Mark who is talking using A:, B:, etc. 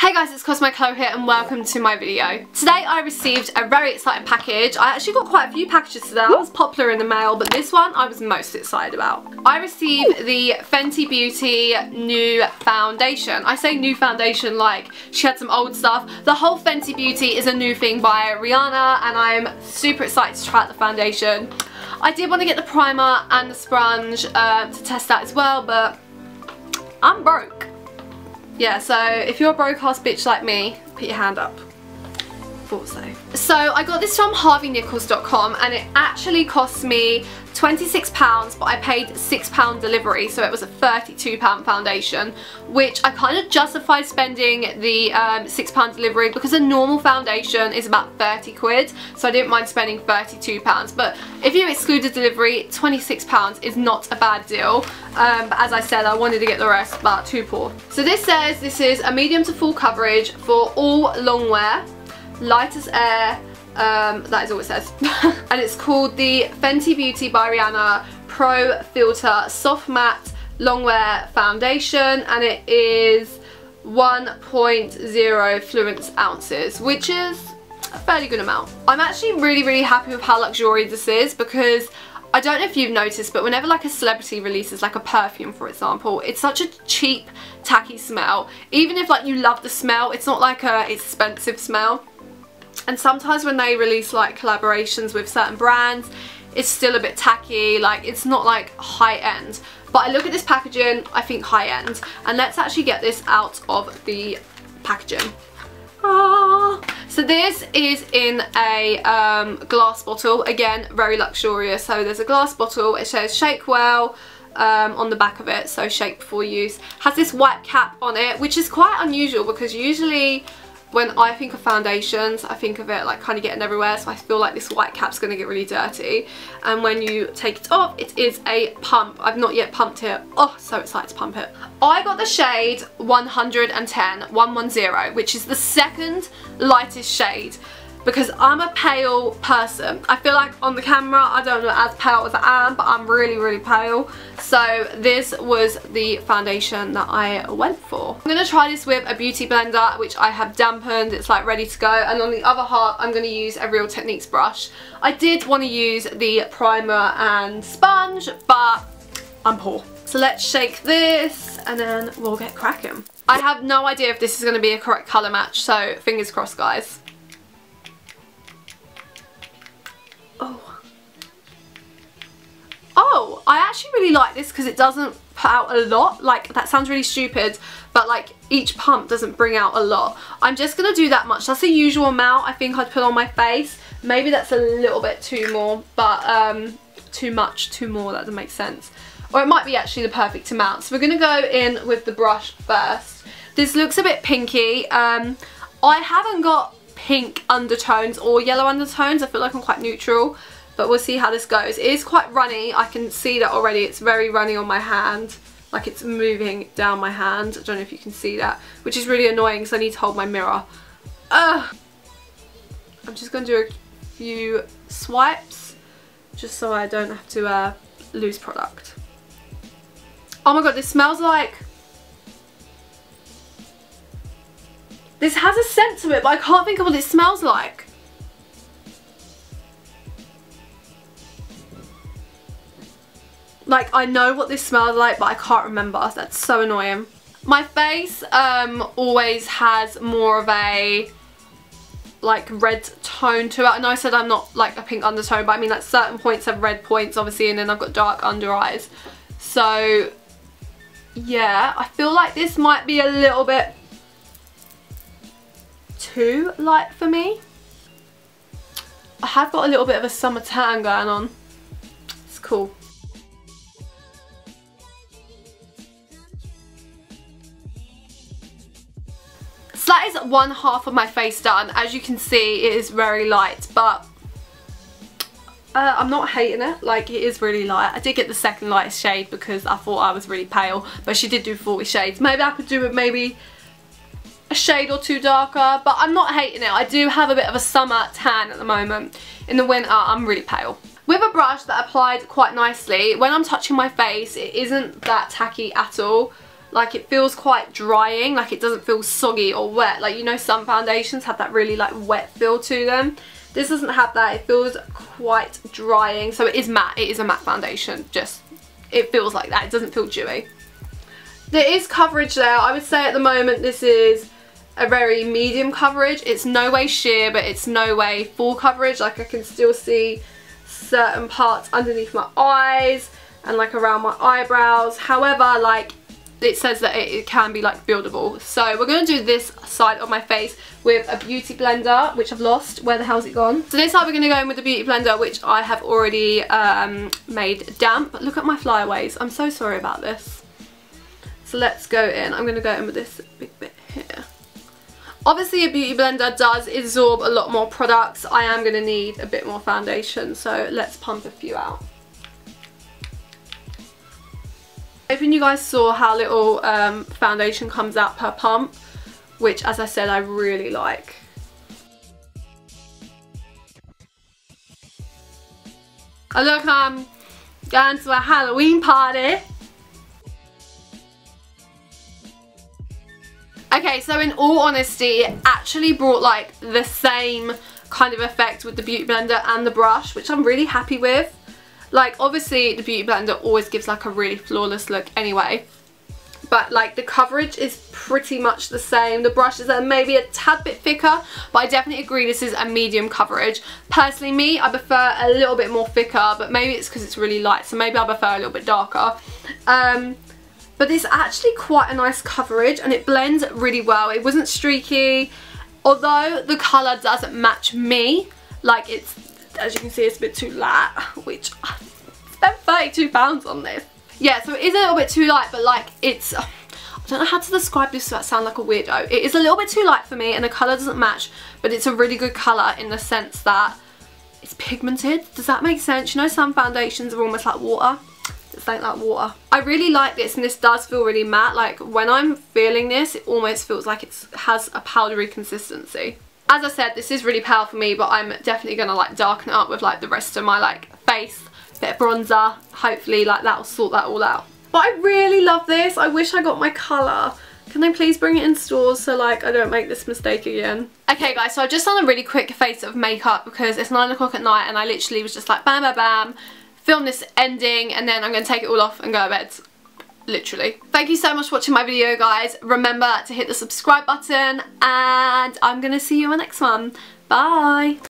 A: Hey guys, it's Chloe here and welcome to my video. Today I received a very exciting package. I actually got quite a few packages today. I was popular in the mail, but this one I was most excited about. I received the Fenty Beauty new foundation. I say new foundation like she had some old stuff. The whole Fenty Beauty is a new thing by Rihanna and I'm super excited to try out the foundation. I did want to get the primer and the sponge to test that as well, but I'm broke. Yeah, so if you're a broke ass bitch like me, put your hand up. Thought so. So I got this from HarveyNichols.com and it actually cost me £26, but I paid £6 delivery, so it was a £32 foundation, which I kind of justified spending the £6 delivery because a normal foundation is about 30 quid, so I didn't mind spending £32. But if you exclude the delivery, £26 is not a bad deal. But as I said, I wanted to get the rest, but too poor. So this says this is a medium to full coverage for all long wear, light as air. That is all it says. And it's called the Fenty Beauty by Rihanna Pro Filter Soft Matte Longwear Foundation, and it is 1.0 fluence ounces, which is a fairly good amount. I'm actually really happy with how luxurious this is, because I don't know if you've noticed, but whenever like a celebrity releases like a perfume, for example, it's such a cheap, tacky smell. Even if like you love the smell, it's not like a expensive smell. And sometimes when they release like collaborations with certain brands, it's still a bit tacky, like it's not like high end. But I look at this packaging, I think high end. And let's actually get this out of the packaging. So this is in a glass bottle, again very luxurious. So there's a glass bottle, it says shake well on the back of it, so shake before use. Has this white cap on it, which is quite unusual because usually when I think of foundations, I think of it like kind of getting everywhere, so I feel like this white cap's going to get really dirty. And when you take it off, it is a pump. I've not yet pumped it. Oh, so excited to pump it. I got the shade 110, which is the second lightest shade, because I'm a pale person. I feel like on the camera I don't look as pale as I am, but I'm really pale. So this was the foundation that I went for. I'm going to try this with a beauty blender, which I have dampened. It's like ready to go. And on the other half I'm going to use a Real Techniques brush. I did want to use the primer and sponge, but I'm poor. So let's shake this and then we'll get cracking. I have no idea if this is going to be a correct colour match, so fingers crossed guys. Oh, I actually really like this because it doesn't put out a lot. Like, that sounds really stupid, but like each pump doesn't bring out a lot. I'm just going to do that much. That's the usual amount I think I'd put on my face. Maybe that's a little bit too more, but too much, too more, that doesn't make sense. Or it might be actually the perfect amount. So we're going to go in with the brush first. This looks a bit pinky. I haven't got pink undertones or yellow undertones. I feel like I'm quite neutral. But we'll see how this goes. It is quite runny. I can see that already. It's very runny on my hand. Like it's moving down my hand. I don't know if you can see that. Which is really annoying because I need to hold my mirror. I'm just going to do a few swipes. Just so I don't have to lose product. Oh my god, this smells like... This has a scent to it, but I can't think of what it smells like. Like, I know what this smells like, but I can't remember. That's so annoying. My face always has more of a like red tone to it. I know I said I'm not like a pink undertone, but I mean like certain points have red points obviously, and then I've got dark under eyes. So yeah, I feel like this might be a little bit too light for me. I have got a little bit of a summer tan going on. It's cool. So that is one half of my face done. As you can see, it is very light, but I'm not hating it. Like, it is really light. I did get the second lightest shade because I thought I was really pale, but she did do 40 shades. Maybe I could do with maybe a shade or two darker, but I'm not hating it. I do have a bit of a summer tan at the moment. In the winter, I'm really pale. With a brush that applied quite nicely, when I'm touching my face, it isn't that tacky at all. like it feels quite drying, like it doesn't feel soggy or wet. Like, you know, some foundations have that really like wet feel to them. This doesn't have that. It feels quite drying. So it is matte. It is a matte foundation. Just, it feels like that. It doesn't feel dewy. There is coverage there. I would say at the moment this is a very medium coverage. It's no way sheer, but it's no way full coverage. Like, I can still see certain parts underneath my eyes and like around my eyebrows. However, like, it says that it can be like buildable. So we're going to do this side of my face with a beauty blender, which I've lost. Where the hell's it gone? So this side we're going to go in with the beauty blender, which I have already made damp. Look at my flyaways. I'm so sorry about this. So let's go in. I'm going to go in with this big bit here. Obviously a beauty blender does absorb a lot more products. I am going to need a bit more foundation, so let's pump a few out. Hoping you guys saw how little foundation comes out per pump, which, as I said, I really like. Oh look, I'm going to a Halloween party. Okay, so in all honesty, it actually brought like the same kind of effect with the beauty blender and the brush, which I'm really happy with. Like, obviously the beauty blender always gives like a really flawless look anyway, but like the coverage is pretty much the same. The brushes are maybe a tad bit thicker, but I definitely agree this is a medium coverage. Personally, me, I prefer a little bit more thicker, but maybe it's because it's really light, so maybe I prefer a little bit darker. But it's actually quite a nice coverage and it blends really well. It wasn't streaky, although the colour doesn't match me. Like, it's, as you can see, it's a bit too light, which I spent £32 on this. Yeah, so it is a little bit too light, but like, it's, I don't know how to describe this without sound like a weirdo. It is a little bit too light for me and the colour doesn't match, but it's a really good colour in the sense that it's pigmented. Does that make sense? You know, some foundations are almost like water. It's like water. I really like this, and this does feel really matte. Like, when I'm feeling this, it almost feels like it has a powdery consistency. As I said, this is really pale for me, but I'm definitely gonna like darken it up with like the rest of my like face, bit of bronzer. Hopefully like that'll sort that all out. But I really love this. I wish I got my colour. Can they please bring it in stores so like I don't make this mistake again? Okay guys, so I've just done a really quick face of makeup because it's 9 o'clock at night and I literally was just like bam bam bam, film this ending, and then I'm going to take it all off and go to bed. Literally. Thank you so much for watching my video, guys. Remember to hit the subscribe button, and I'm going to see you in the next one. Bye!